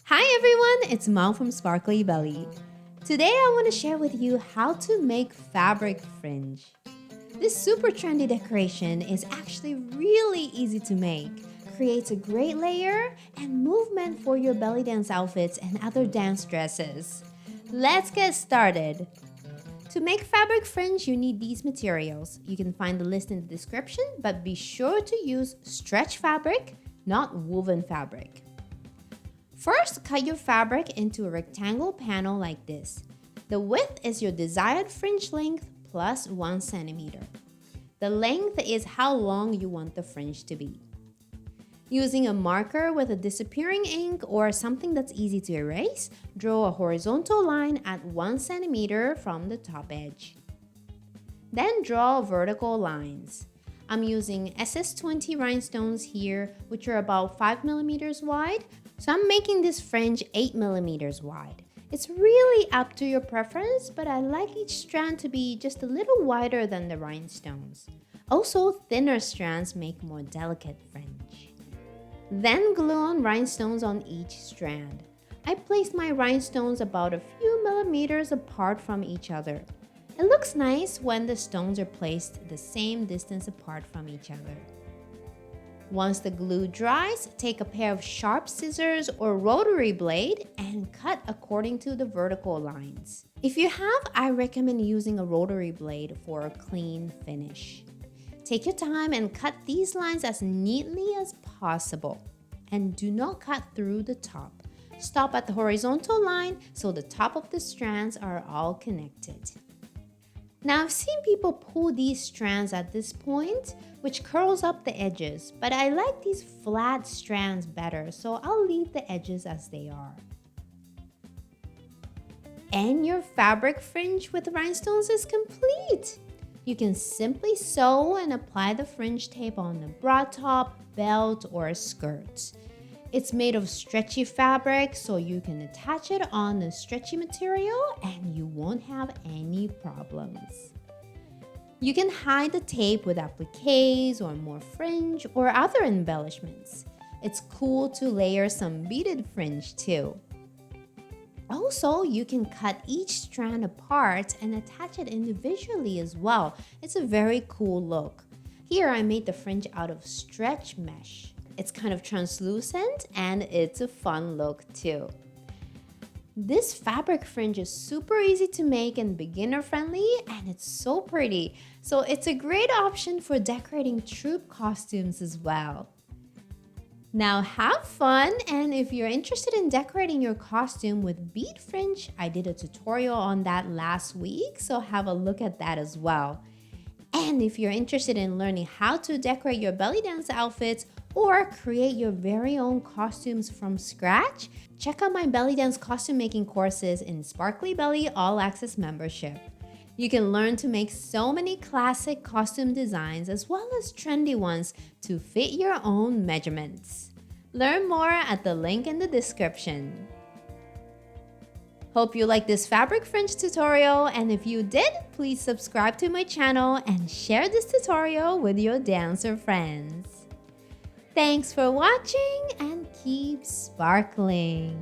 Hi everyone, it's Mom from Sparkly Belly. Today I want to share with you how to make fabric fringe. This super trendy decoration is actually really easy to make, creates a great layer and movement for your belly dance outfits and other dance dresses. Let's get started. To make fabric fringe, you need these materials. You can find the list in the description, but be sure to use stretch fabric, not woven fabric. First, cut your fabric into a rectangle panel like this. The width is your desired fringe length plus 1 centimeter. The length is how long you want the fringe to be. Using a marker with a disappearing ink or something that's easy to erase, draw a horizontal line at 1 centimeter from the top edge. Then draw vertical lines. I'm using SS20 rhinestones here, which are about 5 millimeters wide, so I'm making this fringe 8 millimeters wide. It's really up to your preference, but I like each strand to be just a little wider than the rhinestones. Also, thinner strands make more delicate fringe. Then glue on rhinestones on each strand. I placed my rhinestones about a few millimeters apart from each other. It looks nice when the stones are placed the same distance apart from each other. Once the glue dries, take a pair of sharp scissors or rotary blade and cut according to the vertical lines. If you have, I recommend using a rotary blade for a clean finish. Take your time and cut these lines as neatly as possible. And do not cut through the top. Stop at the horizontal line so the top of the strands are all connected. Now I've seen people pull these strands at this point, which curls up the edges, but I like these flat strands better, so I'll leave the edges as they are. And your fabric fringe with rhinestones is complete! You can simply sew and apply the fringe tape on the bra top, belt, or skirt. It's made of stretchy fabric, so you can attach it on the stretchy material and you won't have any problems. You can hide the tape with appliques or more fringe or other embellishments. It's cool to layer some beaded fringe too. Also, you can cut each strand apart and attach it individually as well. It's a very cool look. Here I made the fringe out of stretch mesh. It's kind of translucent and it's a fun look too. This fabric fringe is super easy to make and beginner friendly, and it's so pretty. So it's a great option for decorating troop costumes as well. Now have fun, and if you're interested in decorating your costume with bead fringe, I did a tutorial on that last week, so have a look at that as well. And if you're interested in learning how to decorate your belly dance outfits or create your very own costumes from scratch, check out my belly dance costume making courses in Sparkly Belly All Access membership. You can learn to make so many classic costume designs as well as trendy ones to fit your own measurements. Learn more at the link in the description. Hope you liked this fabric fringe tutorial, and if you did, please subscribe to my channel and share this tutorial with your dancer friends. Thanks for watching and keep sparkling!